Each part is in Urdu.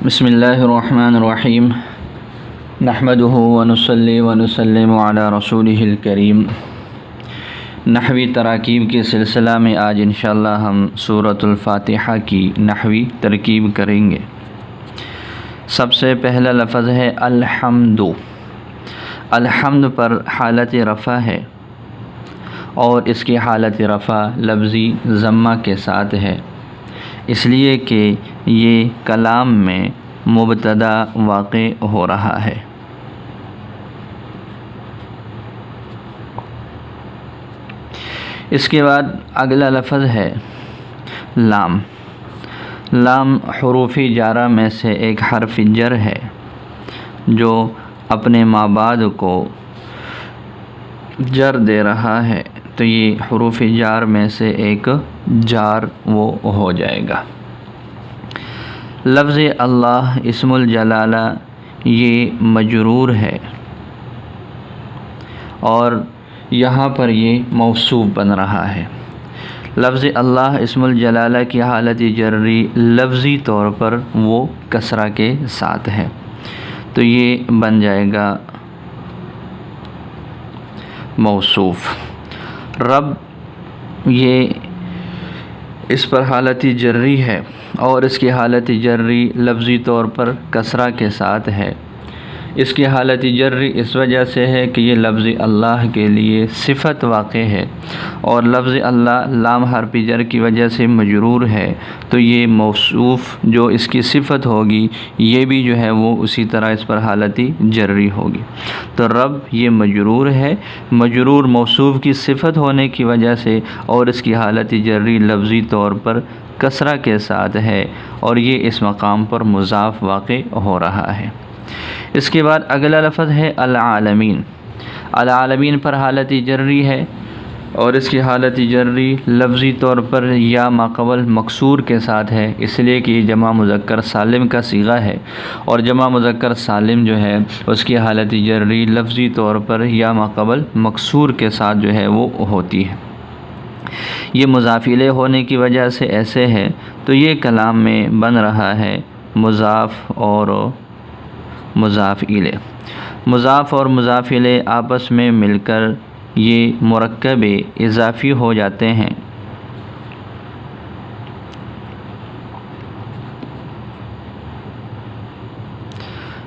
بسم اللہ الرحمن الرحیم نحمدہ ونصلی ونسلم علی رسولہ الکریم۔ نحوی تراکیب کے سلسلہ میں آج انشاءاللہ ہم سورۃ الفاتحہ کی نحوی ترکیب کریں گے۔ سب سے پہلا لفظ ہے الحمد۔ الحمد پر حالت رفع ہے اور اس کی حالت رفع لفظی ضمہ کے ساتھ ہے، اس لیے کہ یہ کلام میں مبتدا واقع ہو رہا ہے۔ اس کے بعد اگلا لفظ ہے لام۔ لام حروف جارہ میں سے ایک حرف جر ہے جو اپنے مابعد کو جر دے رہا ہے، تو یہ حروف جار میں سے ایک جار وہ ہو جائے گا۔ لفظ اللہ اسم الجلالہ یہ مجرور ہے اور یہاں پر یہ موصوف بن رہا ہے۔ لفظ اللہ اسم الجلالہ کی حالت جری لفظی طور پر وہ کسرہ کے ساتھ ہے، تو یہ بن جائے گا موصوف۔ رب یہ اس پر حالت جری ہے اور اس کی حالت جری لفظی طور پر کسرہ کے ساتھ ہے۔ اس کی حالت جری اس وجہ سے ہے کہ یہ لفظ اللہ کے لیے صفت واقع ہے اور لفظ اللہ لام حرف جر کی وجہ سے مجرور ہے، تو یہ موصوف جو اس کی صفت ہوگی یہ بھی جو ہے وہ اسی طرح اس پر حالت جری ہوگی۔ تو رب یہ مجرور ہے، مجرور موصوف کی صفت ہونے کی وجہ سے اور اس کی حالت جری لفظی طور پر کسرہ کے ساتھ ہے اور یہ اس مقام پر مضاف واقع ہو رہا ہے۔ اس کے بعد اگلا لفظ ہے العالمین۔ العالمین پر حالت جری ہے اور اس کی حالت جری لفظی طور پر یا ماقبل مکسور کے ساتھ ہے، اس لیے کہ یہ جمع مذکر سالم کا صیغہ ہے اور جمع مذکر سالم جو ہے اس کی حالت جری لفظی طور پر یا ماقبل مکسور کے ساتھ جو ہے وہ ہوتی ہے۔ یہ مضاف الیہ ہونے کی وجہ سے ایسے ہے، تو یہ کلام میں بن رہا ہے مضاف اور مضاف الیہ۔ مضاف اور مضاف الیہ آپس میں مل کر یہ مرکب اضافی ہو جاتے ہیں۔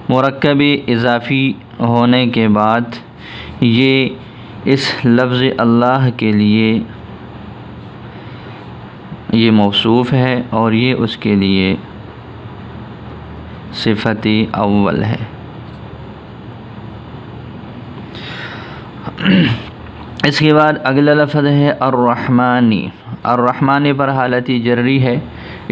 مرکب اضافی ہونے کے بعد یہ اس لفظ اللہ کے لیے یہ موصوف ہے اور یہ اس کے لیے صفت اول ہے۔ اس کے بعد اگلا لفظ ہے الرحمانی۔ الرحمانی پر حالت جری ہے،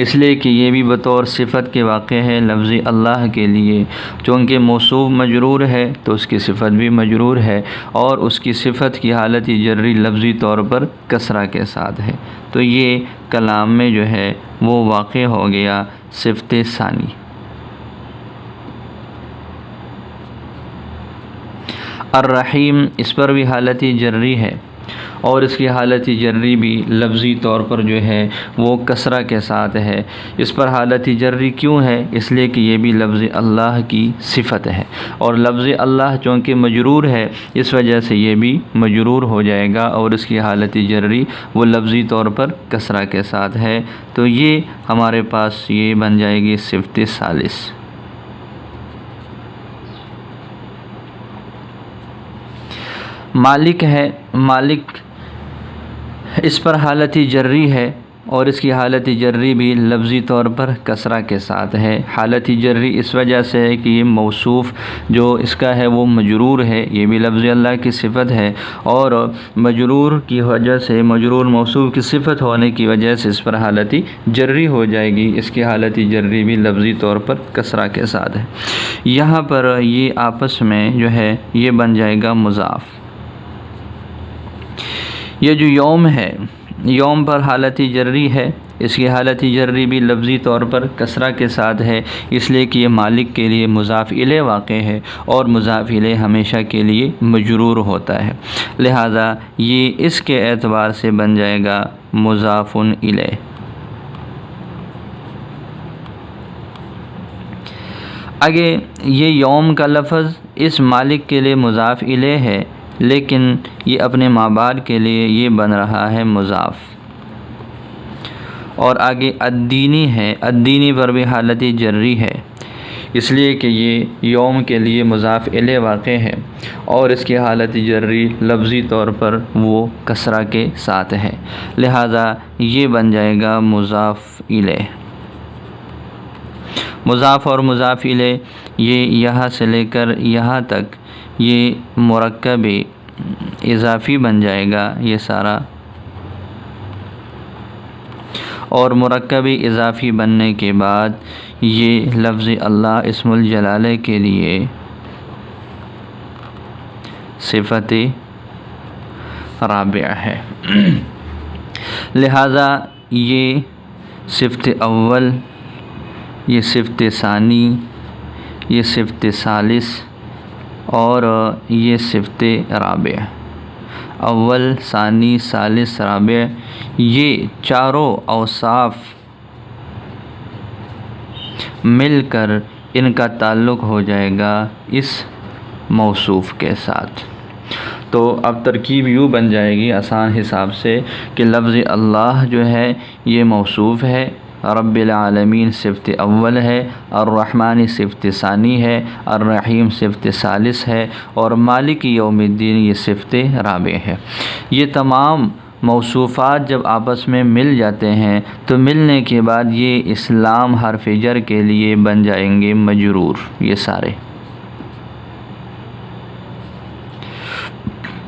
اس لیے کہ یہ بھی بطور صفت کے واقع ہے لفظ اللہ کے لیے، چونکہ موصوف مجرور ہے تو اس کی صفت بھی مجرور ہے اور اس کی صفت کی حالت جری لفظی طور پر کسرہ کے ساتھ ہے، تو یہ کلام میں جو ہے وہ واقع ہو گیا صفت ثانی۔ الرحیم اس پر بھی حالت جری ہے اور اس کی حالت جری بھی لفظی طور پر جو ہے وہ کسرہ کے ساتھ ہے۔ اس پر حالت جری کیوں ہے؟ اس لیے کہ یہ بھی لفظ اللہ کی صفت ہے اور لفظ اللہ چونکہ مجرور ہے اس وجہ سے یہ بھی مجرور ہو جائے گا اور اس کی حالت جری وہ لفظی طور پر کسرہ کے ساتھ ہے، تو یہ ہمارے پاس یہ بن جائے گی صفت ثالث۔ مالک ہے۔ مالک اس پر حالت جری ہے اور اس کی حالت جری بھی لفظی طور پر کسرہ کے ساتھ ہے۔ حالت جری اس وجہ سے ہے کہ یہ موصوف جو اس کا ہے وہ مجرور ہے، یہ بھی لفظ اللہ کی صفت ہے اور مجرور کی وجہ سے مجرور موصوف کی صفت ہونے کی وجہ سے اس پر حالت جری ہو جائے گی، اس کی حالت جری بھی لفظی طور پر کسرہ کے ساتھ ہے۔ یہاں پر یہ آپس میں جو ہے یہ بن جائے گا مضاف۔ یہ جو یوم ہے، یوم پر حالت جری ہے، اس کی حالت جری بھی لفظی طور پر کسرہ کے ساتھ ہے، اس لیے کہ یہ مالک کے لیے مضاف الیہ واقع ہے اور مضاف الیہ ہمیشہ کے لیے مجرور ہوتا ہے، لہذا یہ اس کے اعتبار سے بن جائے گا مضاف الیہ۔ آگے یہ یوم کا لفظ اس مالک کے لیے مضاف الیہ ہے، لیکن یہ اپنے ماں باپ کے لیے یہ بن رہا ہے مضاف۔ اور آگے الدینی ہے، الدینی پر بھی حالت جری ہے، اس لیے کہ یہ یوم کے لیے مضاف الیہ واقع ہے اور اس کی حالت جری لفظی طور پر وہ کسرہ کے ساتھ ہے، لہذا یہ بن جائے گا مضاف الیہ۔ مضاف اور مضاف الیہ یہ یہاں سے لے کر یہاں تک یہ مرکب اضافی بن جائے گا یہ سارا، اور مرکب اضافی بننے کے بعد یہ لفظ اللہ اسم الجلالہ کے لیے صفت رابعہ ہے، لہذا یہ صفت اول، یہ صفت ثانی، یہ صفت ثالث اور یہ صفت رابع، اول ثانی ثالث رابع، یہ چاروں اوصاف مل کر ان کا تعلق ہو جائے گا اس موصوف کے ساتھ۔ تو اب ترکیب یوں بن جائے گی آسان حساب سے کہ لفظ اللہ جو ہے یہ موصوف ہے، رب العالمین صفت اول ہے، الرحمن صفت ثانی ہے، الرحیم صفت ثالث ہے، اور مالک یوم الدین یہ صفت رابع ہے۔ یہ تمام موصوفات جب آپس میں مل جاتے ہیں تو ملنے کے بعد یہ اسلام حرف جر کے لیے بن جائیں گے مجرور، یہ سارے،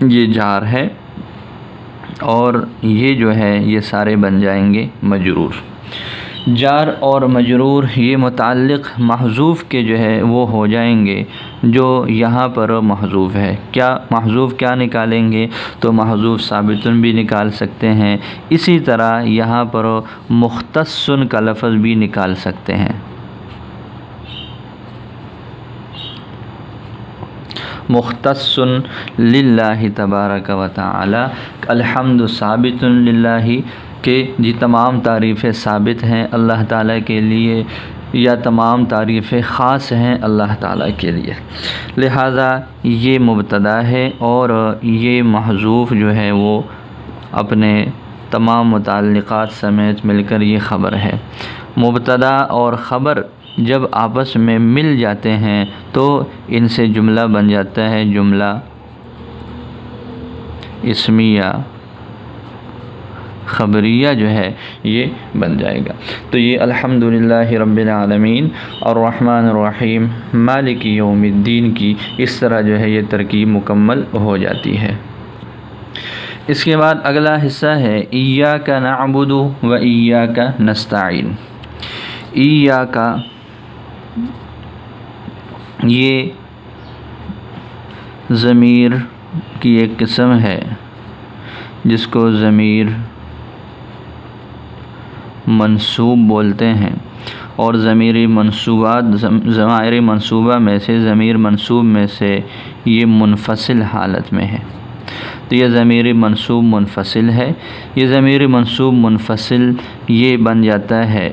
یہ جار ہے اور یہ جو ہے یہ سارے بن جائیں گے مجرور۔ جار اور مجرور یہ متعلق محذوف کے جو ہے وہ ہو جائیں گے جو یہاں پر محذوف ہے۔ کیا محذوف کیا نکالیں گے؟ تو محذوف ثابتن بھی نکال سکتے ہیں، اسی طرح یہاں پر مختصن کا لفظ بھی نکال سکتے ہیں۔ مختصن للہ تبارک و تعالی، الحمد ثابت للہ، کہ یہ تمام تعریفیں ثابت ہیں اللہ تعالیٰ کے لیے یا تمام تعریفیں خاص ہیں اللہ تعالیٰ کے لیے، لہذا یہ مبتدا ہے اور یہ محذوف جو ہے وہ اپنے تمام متعلقات سمیت مل کر یہ خبر ہے۔ مبتدا اور خبر جب آپس میں مل جاتے ہیں تو ان سے جملہ بن جاتا ہے، جملہ اسمیہ خبریہ جو ہے یہ بن جائے گا۔ تو یہ الحمدللہ رب العالمین الرحمن الرحیم مالک یوم الدین کی اس طرح جو ہے یہ ترکیب مکمل ہو جاتی ہے۔ اس کے بعد اگلا حصہ ہے ایاک نعبد و ایاک نستعین۔ ایاک یہ ضمیر کی ایک قسم ہے جس کو ضمیر منصوب بولتے ہیں، اور ضمیر منصوبات ضمائر منصوبہ میں سے ضمیر منصوب میں سے یہ منفصل حالت میں ہے، تو یہ ضمیر منصوب منفصل ہے۔ یہ ضمیر منصوب منفصل یہ بن جاتا ہے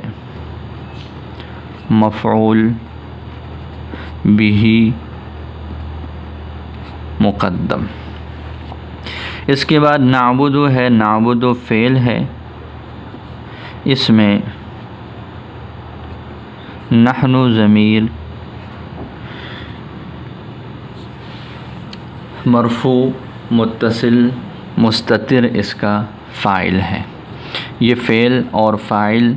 مفعول بہ مقدم۔ اس کے بعد نعبد ہے، نعبد فعل ہے، اس میں نحن ضمیر مرفوع متصل مستتر اس کا فاعل ہے۔ یہ فعل اور فاعل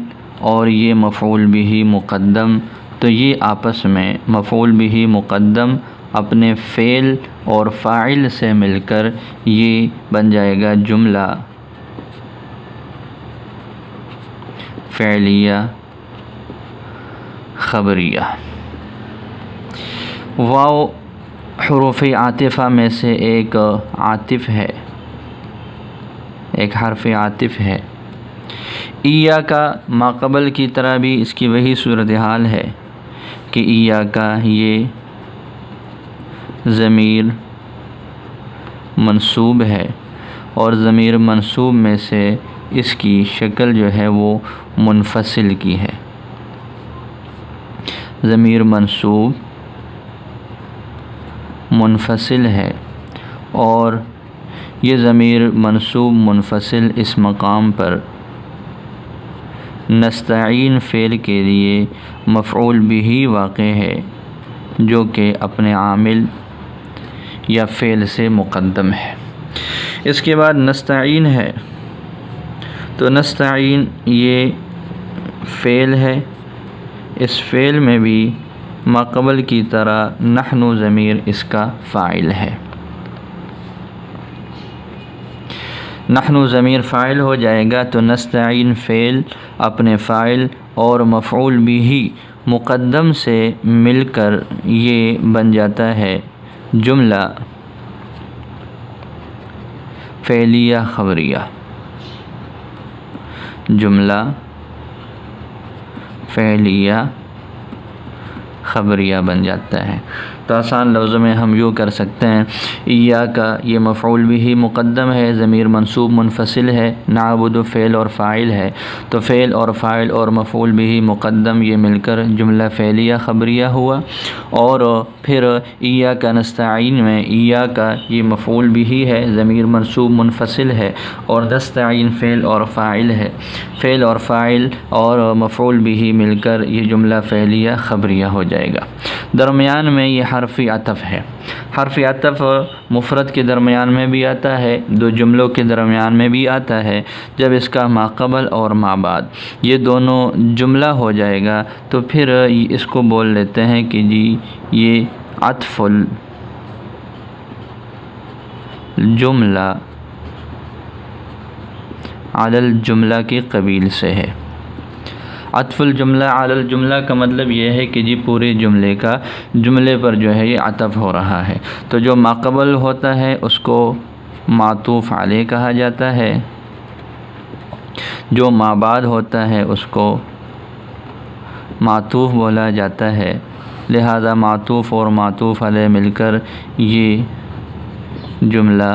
اور یہ مفعول بہ مقدم، تو یہ آپس میں مفعول بہ مقدم اپنے فعل اور فاعل سے مل کر یہ بن جائے گا جملہ فعلیہ خبریہ۔ واو حروف عاطفہ میں سے ایک عاطف ہے، ایک حرف عاطف ہے۔ ایاک ماقبل کی طرح بھی اس کی وہی صورتحال ہے کہ ایاک یہ ضمیر منصوب ہے، اور ضمیر منصوب میں سے اس کی شکل جو ہے وہ منفصل کی ہے، ضمیر منصوب منفصل ہے، اور یہ ضمیر منصوب منفصل اس مقام پر نستعین فعل کے لیے مفعول بہ واقع ہے، جو کہ اپنے عامل یا فعل سے مقدم ہے۔ اس کے بعد نستعین ہے، تو نستعین یہ فعل ہے، اس فعل میں بھی ماقبل کی طرح نحن ضمیر اس کا فاعل ہے۔ نحن ضمیر فاعل ہو جائے گا تو نستعین فعل اپنے فاعل اور مفعول بہ مقدم سے مل کر یہ بن جاتا ہے جملہ فعلیہ خبریہ، جملہ فعلیہ خبریہ بن جاتا ہے۔ تو آسان لفظوں میں ہم یوں کر سکتے ہیں، ایاک یہ مفعول بہ مقدم ہے، ضمیر منصوب منفصل ہے، نعبد فعل اور فاعل ہے، تو فعل اور فاعل اور مفعول بہ مقدم یہ مل کر جملہ فعلیہ خبریہ ہوا۔ اور پھر ایاک نستعین میں ایاک یہ مفعول بہ ہے، ضمیر منصوب منفصل ہے، اور نستعین فعل اور فاعل ہے، فعل اور فاعل اور مفعول بہ مل کر یہ جملہ فعلیہ خبریہ ہو جائے گا۔ درمیان میں یہ حرفی عطف ہے۔ حرفی عطف مفرد کے درمیان میں بھی آتا ہے، دو جملوں کے درمیان میں بھی آتا ہے۔ جب اس کا ماقبل اور مابعد یہ دونوں جملہ ہو جائے گا تو پھر اس کو بول لیتے ہیں کہ جی یہ عطف الجملہ علی الجملہ کے قبیل سے ہے۔ عطف الجملہ علی الجملہ کا مطلب یہ ہے کہ جی پورے جملے کا جملے پر جو ہے یہ عطف ہو رہا ہے، تو جو ماقبل ہوتا ہے اس کو معطوف علیہ کہا جاتا ہے، جو مابعد ہوتا ہے اس کو معطوف بولا جاتا ہے، لہذا معطوف اور معطوف علیہ مل کر یہ جملہ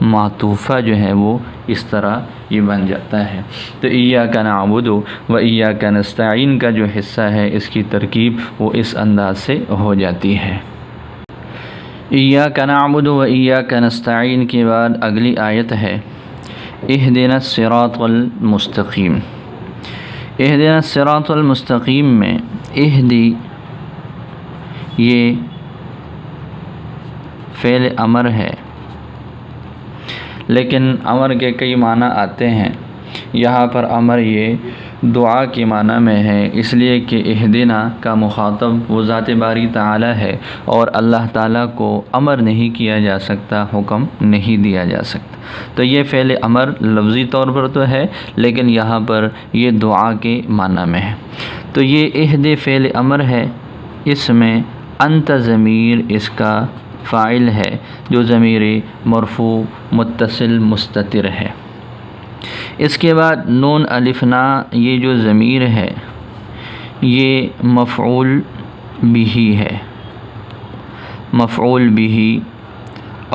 معطوفہ جو ہے وہ اس طرح یہ بن جاتا ہے۔ تو ایاک نعبد و ایاک نستعین کا جو حصہ ہے اس کی ترکیب وہ اس انداز سے ہو جاتی ہے۔ ایاک نعبد و ایاک نستعین کے بعد اگلی آیت ہے اہدنا الصراط المستقیم۔ اہدنا الصراط المستقیم میں اہدی یہ فعل امر ہے، لیکن امر کے کئی معنی آتے ہیں، یہاں پر امر یہ دعا کے معنی میں ہے، اس لیے کہ اہدنا کا مخاطب وہ ذات باری تعالی ہے، اور اللہ تعالیٰ کو امر نہیں کیا جا سکتا، حکم نہیں دیا جا سکتا، تو یہ فعل امر لفظی طور پر تو ہے لیکن یہاں پر یہ دعا کے معنی میں ہے۔ تو یہ اہد فعل امر ہے، اس میں انت ضمیر اس کا فاعل ہے جو ضمیر مرفوع متصل مستتر ہے۔ اس کے بعد نون الف نا یہ جو ضمیر ہے یہ مفعول بہ ہے، مفعول بہ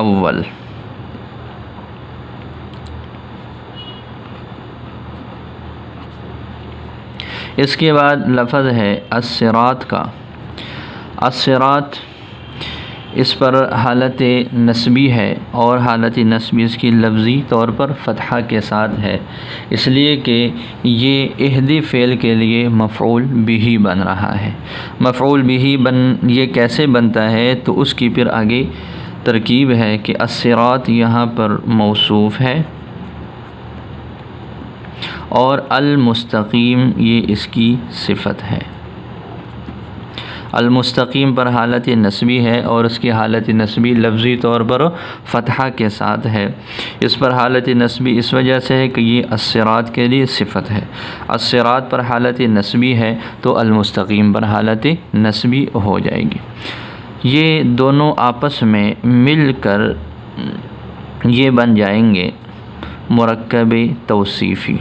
اول۔ اس کے بعد لفظ ہے الصراط کا۔ الصراط اس پر حالت نسبی ہے، اور حالت نسبی اس کی لفظی طور پر فتحہ کے ساتھ ہے، اس لیے کہ یہ اہدی فعل کے لیے مفعول بہ بن رہا ہے۔ مفعول بہ یہ کیسے بنتا ہے تو اس کی پھر آگے ترکیب ہے کہ الصراط یہاں پر موصوف ہے، اور المستقیم یہ اس کی صفت ہے۔ المستقیم پر حالت نسبی ہے اور اس کی حالت نسبی لفظی طور پر فتحہ کے ساتھ ہے۔ اس پر حالت نسبی اس وجہ سے ہے کہ یہ الصراط کے لیے صفت ہے، الصراط پر حالت نسبی ہے تو المستقیم پر حالت نسبی ہو جائے گی۔ یہ دونوں آپس میں مل کر یہ بن جائیں گے مرکب توصیفی۔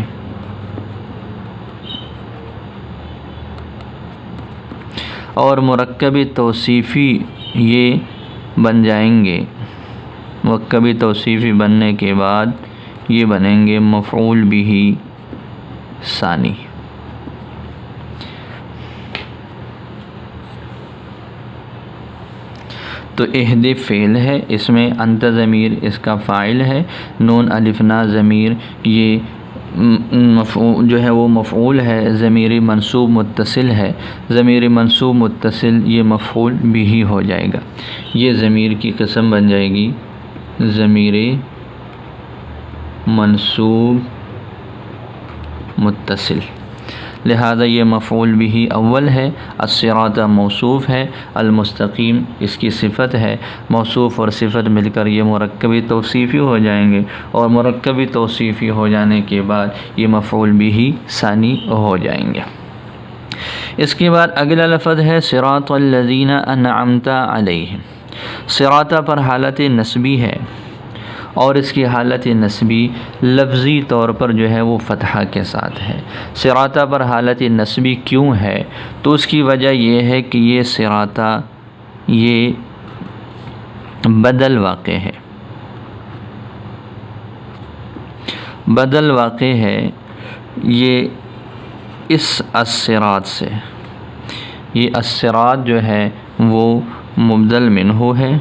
اور مرکب توصیفی یہ بن جائیں گے، مرکب توصیفی بننے کے بعد یہ بنیں گے مفعول بہ ثانی۔ تو اہد فعل ہے، اس میں انت ضمیر اس کا فاعل ہے، نون الف نا ضمیر یہ جو ہے وہ مفعول ہے، ضمیر منصوب متصل ہے، ضمیر منصوب متصل یہ مفعول بھی ہو جائے گا، یہ ضمیر کی قسم بن جائے گی ضمیر منصوب متصل، لہذا یہ مفعول بھی اول ہے، الصراط موصوف ہے، المستقیم اس کی صفت ہے، موصوف اور صفت مل کر یہ مرکبی توصیفی ہو جائیں گے، اور مرکبی توصیفی ہو جانے کے بعد یہ مفعول بھی ثانی ہو جائیں گے۔ اس کے بعد اگلا لفظ ہے صراط الذین انعمت علیہم، صراط پر حالت نسبی ہے، اور اس کی حالت نسبی لفظی طور پر جو ہے وہ فتحہ کے ساتھ ہے۔ صراط پر حالت نسبی کیوں ہے؟ تو اس کی وجہ یہ ہے کہ یہ صراط یہ بدل واقع ہے، بدل واقع ہے یہ اس الصراط سے، یہ الصراط جو ہے وہ مبدل منہ ہے،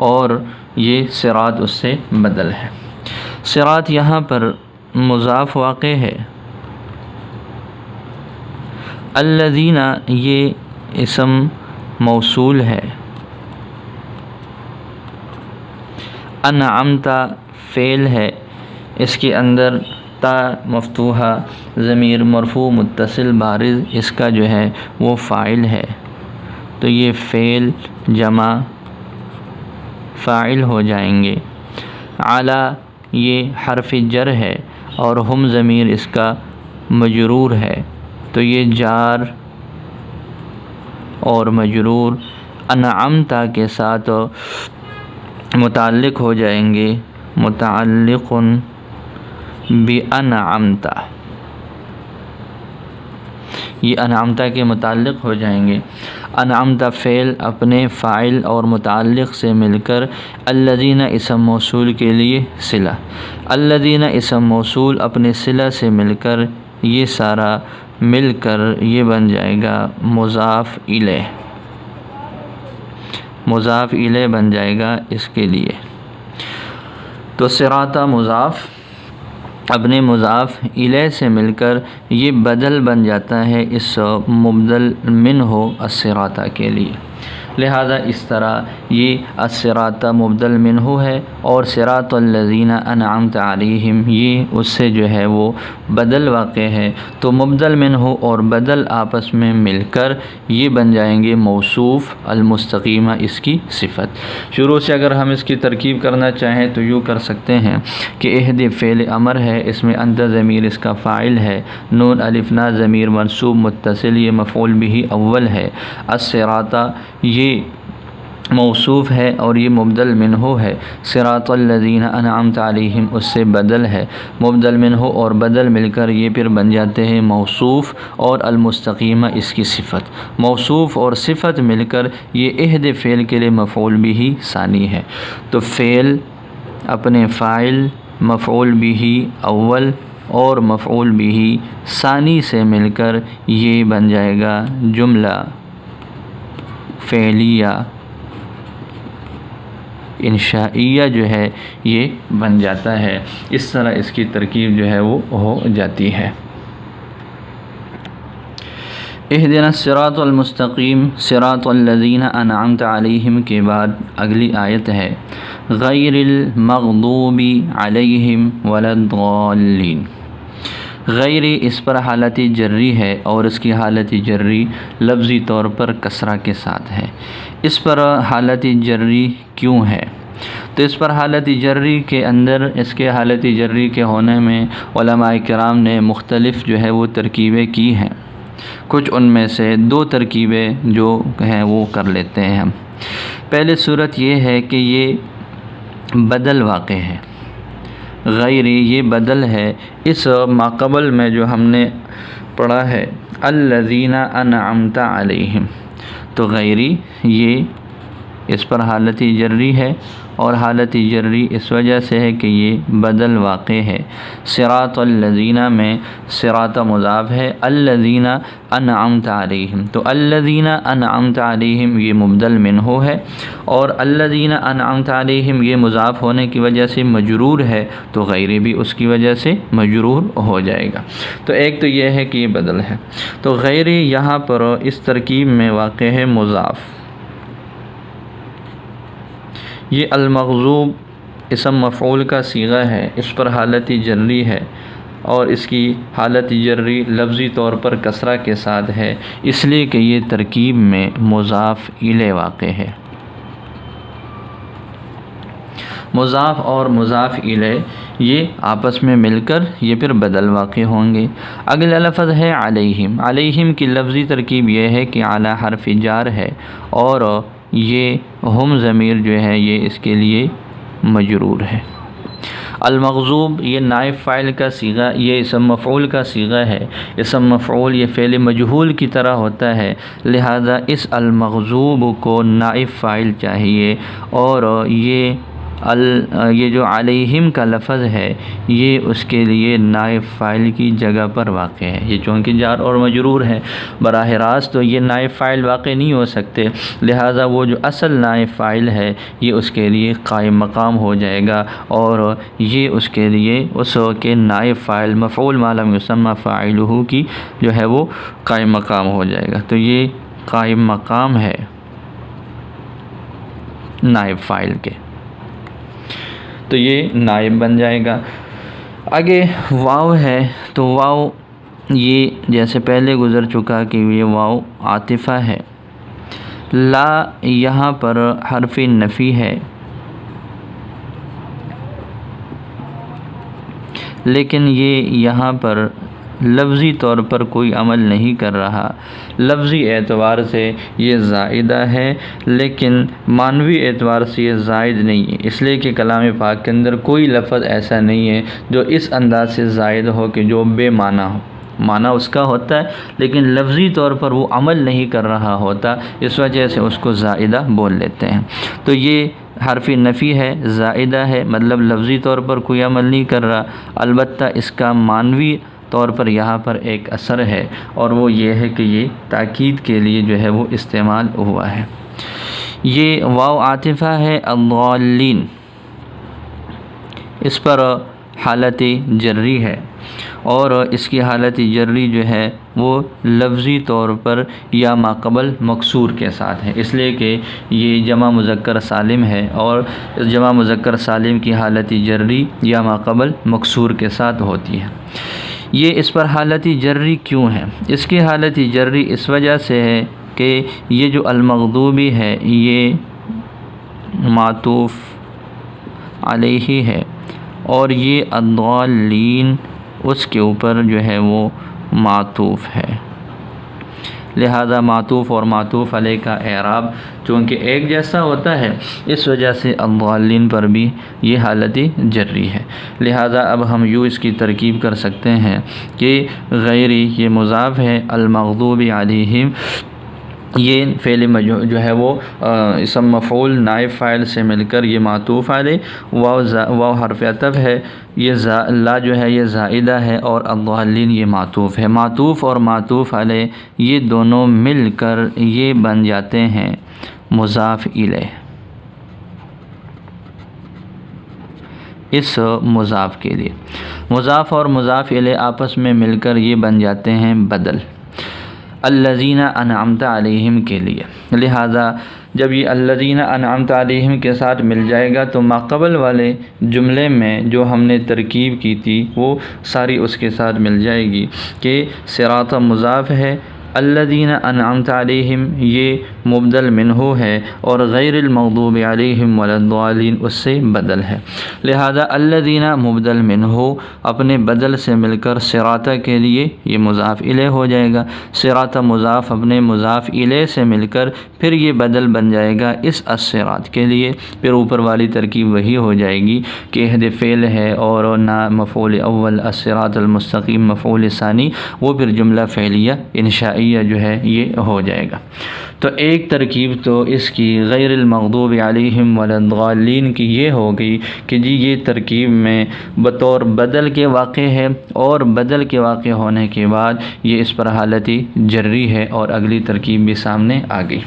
اور یہ صراط اس سے بدل ہے۔ صراط یہاں پر مضاف واقع ہے، الذین یہ اسم موصول ہے، انعمت فعل ہے، اس کے اندر تا مفتوحہ ضمیر مرفوع متصل بارز اس کا جو ہے وہ فاعل ہے، تو یہ فعل جمع فاعل ہو جائیں گے۔ اعلی یہ حرف جر ہے، اور ہم ضمیر اس کا مجرور ہے، تو یہ جار اور مجرور انعمت کے ساتھ متعلق ہو جائیں گے، متعلق بانعمت، یہ انعمت کے متعلق ہو جائیں گے۔ انعمت فعل اپنے فاعل اور متعلق سے مل کر الذین اسم موصول کے لیے صلہ، الذین اسم موصول اپنے صلہ سے مل کر یہ سارا مل کر یہ بن جائے گا مضاف الیہ، مضاف الیہ بن جائے گا اس کے لیے۔ تو صراط مضاف اپنے مضاف الیہ سے مل کر یہ بدل بن جاتا ہے اس مبدل منہ الصراط کے لیے، لہذا اس طرح یہ الصراط مبدل منہ ہے، اور صراط الذین انعمت علیہم یہ اس سے جو ہے وہ بدل واقع ہے، تو مبدل منہ اور بدل آپس میں مل کر یہ بن جائیں گے موصوف، المستقیمہ اس کی صفت۔ شروع سے اگر ہم اس کی ترکیب کرنا چاہیں تو یوں کر سکتے ہیں کہ اہد فعل امر ہے، اس میں انت ضمیر اس کا فاعل ہے، نون الف نا ضمیر منصوب متصل یہ مفعول بھی اول ہے، الصراط یہ موصوف ہے اور یہ مبدل منہ ہے، صراط الذین انعمت علیہم اس سے بدل ہے، مبدل منہ اور بدل مل کر یہ پھر بن جاتے ہیں موصوف، اور المستقیمہ اس کی صفت، موصوف اور صفت مل کر یہ اہد فعل کے لیے مفعول بھی ثانی ہے۔ تو فعل اپنے فاعل، مفعول بھی اول اور مفعول بھی ثانی سے مل کر یہ بن جائے گا جملہ فعلیہ انشائیہ جو ہے یہ بن جاتا ہے، اس طرح اس کی ترکیب جو ہے وہ ہو جاتی ہے۔ اہدنا الصراط المستقیم صراط الذین انعمت علیہم کے بعد اگلی آیت ہے غیر المغضوب علیہم ولا الضالین۔ غیر اس پر حالت جری ہے، اور اس کی حالت جری لفظی طور پر کسرہ کے ساتھ ہے۔ اس پر حالت جری کیوں ہے؟ تو اس پر حالت جری کے اندر اس کے حالت جری کے ہونے میں علماء کرام نے مختلف جو ہے وہ ترکیبیں کی ہیں، کچھ ان میں سے دو ترکیبیں جو ہیں وہ کر لیتے ہیں ہم۔ پہلے صورت یہ ہے کہ یہ بدل واقع ہے، غیری یہ بدل ہے اس ماقبل میں جو ہم نے پڑھا ہے الذین انعمت علیہم، تو غیری یہ اس پر حالت جری ہے، اور حالت جری اس وجہ سے ہے کہ یہ بدل واقع ہے۔ صراط الذین میں صراط مضاف ہے، الذین انعمت علیہم، تو الذین انعمت علیہم یہ مبدل منہ ہے، اور الذین انعمت علیہم یہ مضاف ہونے کی وجہ سے مجرور ہے، تو غیر بھی اس کی وجہ سے مجرور ہو جائے گا۔ تو ایک تو یہ ہے کہ یہ بدل ہے، تو غیر یہاں پر اس ترکیب میں واقع ہے مضاف۔ یہ المغضوب اسم مفعول کا صیغہ ہے، اس پر حالت جری ہے، اور اس کی حالت جری لفظی طور پر کسرہ کے ساتھ ہے، اس لیے کہ یہ ترکیب میں مضاف الیہ واقع ہے۔ مضاف اور مضاف الیہ یہ آپس میں مل کر یہ پھر بدل واقع ہوں گے۔ اگلا لفظ ہے علیہم۔ علیہم کی لفظی ترکیب یہ ہے کہ اعلیٰ حرف جار ہے، اور یہ ہم ضمیر جو ہے یہ اس کے لیے مجرور ہے۔ المغضوب یہ نائب فاعل کا صیغہ، یہ اسم مفعول کا صیغہ ہے۔ اسم مفعول یہ فعل مجہول کی طرح ہوتا ہے، لہذا اس المغضوب کو نائب فاعل چاہیے، اور یہ جو علیہم کا لفظ ہے یہ اس کے لیے نائب فاعل کی جگہ پر واقع ہے۔ یہ چونکہ جار اور مجرور ہے، براہ راست تو یہ نائب فاعل واقع نہیں ہو سکتے، لہٰذا وہ جو اصل نائب فاعل ہے یہ اس کے لیے قائم مقام ہو جائے گا، اور یہ اس کے لیے اس کے نائب فاعل مفعول ما لم یسمى فاعلہ کی جو ہے وہ قائم مقام ہو جائے گا۔ تو یہ قائم مقام ہے نائب فاعل کے، تو یہ نائب بن جائے گا۔ آگے واو ہے، تو واو یہ جیسے پہلے گزر چکا کہ یہ واو عاطفہ ہے۔ لا یہاں پر حرف نفی ہے، لیکن یہ یہاں پر لفظی طور پر کوئی عمل نہیں کر رہا، لفظی اعتبار سے یہ زائدہ ہے، لیکن معنوی اعتبار سے یہ زائد نہیں ہے، اس لیے کہ کلام پاک کے اندر کوئی لفظ ایسا نہیں ہے جو اس انداز سے زائد ہو کہ جو بے معنی ہو۔ معنی اس کا ہوتا ہے لیکن لفظی طور پر وہ عمل نہیں کر رہا ہوتا، اس وجہ سے اس کو زائدہ بول لیتے ہیں۔ تو یہ حرف نفی ہے، زائدہ ہے، مطلب لفظی طور پر کوئی عمل نہیں کر رہا، البتہ اس کا معنوی طور پر یہاں پر ایک اثر ہے، اور وہ یہ ہے کہ یہ تاکید کے لیے جو ہے وہ استعمال ہوا ہے۔ یہ واو عاطفہ ہے الضالین، اس پر حالت جری ہے، اور اس کی حالت جری جو ہے وہ لفظی طور پر یا ماقبل مکسور کے ساتھ ہے، اس لیے کہ یہ جمع مذکر سالم ہے، اور جمع مذکر سالم کی حالت جری یا ماقبل مکسور کے ساتھ ہوتی ہے۔ یہ اس پر حالت جری کیوں ہے؟ اس کی حالت جری اس وجہ سے ہے کہ یہ جو المغضوبی ہے یہ معطوف علیہ ہے، اور یہ الضالین اس کے اوپر جو ہے وہ معطوف ہے، لہذا معطوف اور معطوف علیہ کا اعراب چونکہ ایک جیسا ہوتا ہے، اس وجہ سے الضالین پر بھی یہ حالت جری ہے۔ لہذا اب ہم یوں اس کی ترکیب کر سکتے ہیں کہ غیری یہ مضاف ہے، المغضوب علیہم یہ فعل جو ہے وہ اسم مفعول نائب فاعل سے مل کر یہ معطوف علیہ، واو حرف عطف ہے، یہ لا جو ہے یہ زائدہ ہے، اور الضالین یہ معطوف ہے۔ معطوف اور معطوف علیہ یہ دونوں مل کر یہ بن جاتے ہیں مضاف الیہ۔ اس مضاف کے لیے مضاف اور مضاف الیہ آپس میں مل کر یہ بن جاتے ہیں بدل الذین انعمت علیہم کے لیے، لہذا جب یہ الذین انعمت علیہم کے ساتھ مل جائے گا تو ماقبل والے جملے میں جو ہم نے ترکیب کی تھی وہ ساری اس کے ساتھ مل جائے گی کہ صراط مضاف ہے، الذین انعمت علیہم یہ مبدل منہ ہے، اور غیر المغضوب علیہم ولا الضالین اس سے بدل ہے، لہذا الذین مبدل منہ اپنے بدل سے مل کر صراط کے لیے یہ مضاف الیہ ہو جائے گا، صراط مضاف اپنے مضاف الیہ سے مل کر پھر یہ بدل بن جائے گا اس الصراط کے لیے، پھر اوپر والی ترکیب وہی ہو جائے گی کہ اہد فعل ہے، اور نہ مفعول اول الصراط المستقیم مفعول ثانی، وہ پھر جملہ فعلیہ انشائیہ جو ہے یہ ہو جائے گا۔ تو ایک ترکیب تو اس کی غیر المغضوب علیہم ولا الضالین کی یہ ہو گئی کہ جی یہ ترکیب میں بطور بدل کے واقع ہے، اور بدل کے واقع ہونے کے بعد یہ اس پر حالتی جری ہے، اور اگلی ترکیب بھی سامنے آ گئی۔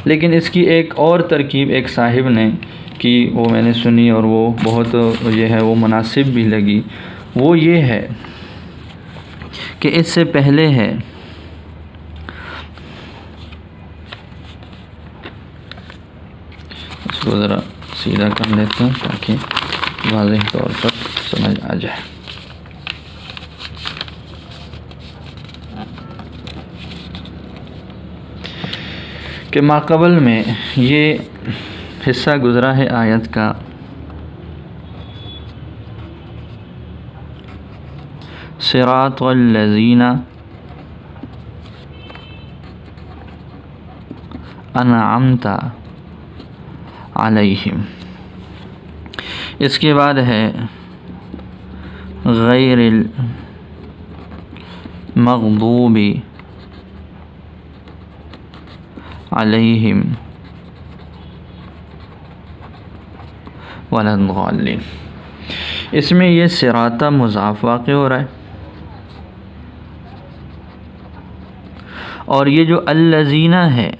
لیکن اس کی ایک اور ترکیب ایک صاحب نے کی، وہ میں نے سنی اور وہ بہت جو ہے وہ مناسب بھی لگی۔ وہ یہ ہے کہ اس سے پہلے ہے اس کو ذرا سیدھا کر لیتے ہیں تاکہ واضح طور پر سمجھ آ جائے۔ کہ ماقبل میں یہ حصہ گزرا ہے آیت کا، صراط الذین انعمت علیہم، اس کے بعد ہے غیر المغضوب علیہم ولا الضالین۔ اس میں یہ صراط مضاف واقع ہو رہا ہے، اور یہ جو الذین ہے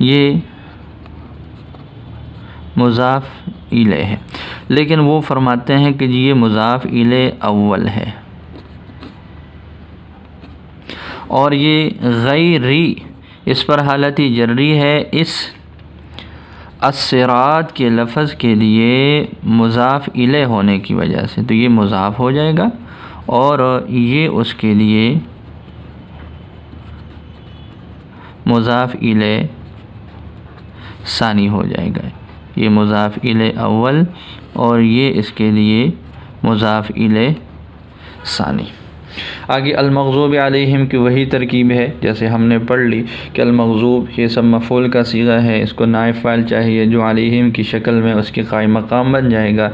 یہ مضاف الیہ ہے، لیکن وہ فرماتے ہیں کہ جی یہ مضاف الیہ اول ہے، اور یہ غیری اس پر حالتی جری ہے اس الصراط کے لفظ کے لیے مضاف الیہ ہونے کی وجہ سے، تو یہ مضاف ہو جائے گا اور یہ اس کے لیے مضاف الیہ ثانی ہو جائے گا، یہ مضاف الیہ اول اور یہ اس کے لیے مضاف الیہ ثانی۔ آگے المغضوب علیہم کی وہی ترکیب ہے جیسے ہم نے پڑھ لی کہ المغضوب یہ سب مفعول کا صیغہ ہے، اس کو نائب فاعل چاہیے جو علیہم کی شکل میں اس کے قائم مقام بن جائے گا۔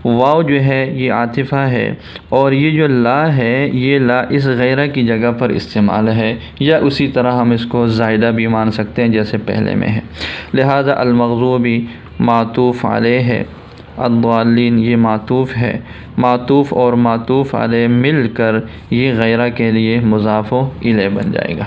واو جو ہے یہ عاطفہ ہے، اور یہ جو لا ہے یہ لا اس غیرہ کی جگہ پر استعمال ہے، یا اسی طرح ہم اس کو زائدہ بھی مان سکتے ہیں جیسے پہلے میں ہے، لہذا المغضوبی معطوف علیہ ہے، الضالین یہ معطوف ہے، معطوف اور معطوف علیہ مل کر یہ غیرہ کے لیے مضاف الیہ بن جائے گا،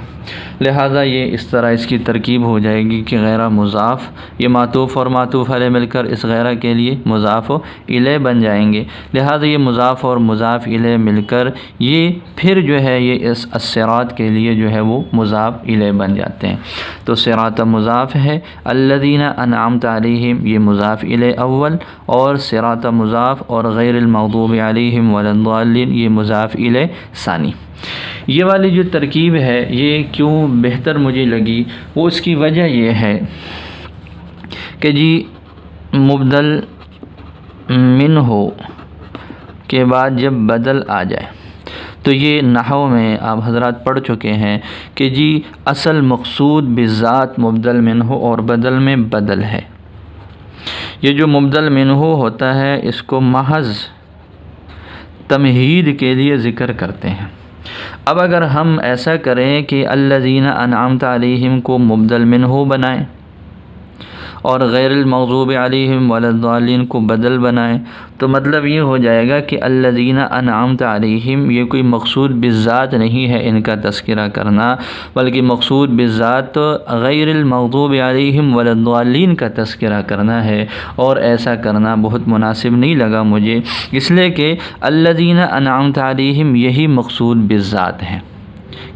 لہذا یہ اس طرح اس کی ترکیب ہو جائے گی کہ غیرہ مضاف، یہ معطوف اور معطوف علیہ مل کر اس غیرہ کے لیے مضاف الیہ بن جائیں گے، لہذا یہ مضاف اور مضاف الیہ مل کر یہ پھر جو ہے یہ اس الصراط کے لیے جو ہے وہ مضاف الیہ بن جاتے ہیں۔ تو صراط مضاف ہے، الذین انعمت علیہم یہ مضاف الیہ اول، اور صراط مضاف اور غیر المغضوب علیہم ولا الضالین یہ مضاف الیہ ثانی۔ یہ والی جو ترکیب ہے یہ کیوں بہتر مجھے لگی، وہ اس کی وجہ یہ ہے کہ جی مبدل منہ کے بعد جب بدل آ جائے تو یہ نحو میں آپ حضرات پڑھ چکے ہیں کہ جی اصل مقصود بذات مبدل منہ اور بدل میں بدل ہے۔ یہ جو مبدل منہ ہوتا ہے اس کو محض تمہید کے لیے ذکر کرتے ہیں۔ اب اگر ہم ایسا کریں کہ الذین انعمت علیہم کو مبدل منہ بنائیں اور غیر المغضوب علیہم ولا الضالین کو بدل بنائیں، تو مطلب یہ ہو جائے گا کہ الذین انعمت علیہم یہ کوئی مقصود بالذات نہیں ہے ان کا تذکرہ کرنا، بلکہ مقصود بالذات تو غیر المغضوب علیہم ولا الضالین کا تذکرہ کرنا ہے، اور ایسا کرنا بہت مناسب نہیں لگا مجھے، اس لیے کہ الذین انعمت علیہم یہی مقصود بالذات ہیں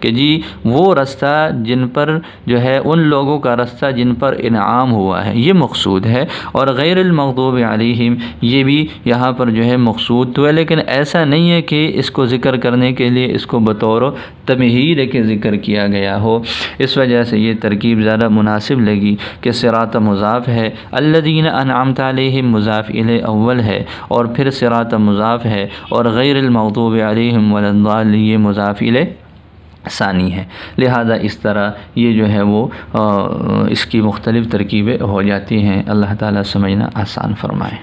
کہ جی وہ رستہ جن پر جو ہے ان لوگوں کا رستہ جن پر انعام ہوا ہے یہ مقصود ہے، اور غیر المغضوب علیہم یہ بھی یہاں پر جو ہے مقصود تو ہے، لیکن ایسا نہیں ہے کہ اس کو ذکر کرنے کے لیے اس کو بطور تمہید کے ذکر کیا گیا ہو، اس وجہ سے یہ ترکیب زیادہ مناسب لگی کہ صراط مضاف ہے، الذین انعمت علیہم مضاف الیہ اول ہے، اور پھر صراط مضاف ہے، اور غیر المغضوب علیہم ولا الضالین یہ مضاف الیہ ثانی ہے، لہذا اس طرح یہ جو ہے وہ اس کی مختلف ترکیبیں ہو جاتی ہیں۔ اللہ تعالیٰ سمجھنا آسان فرمائے۔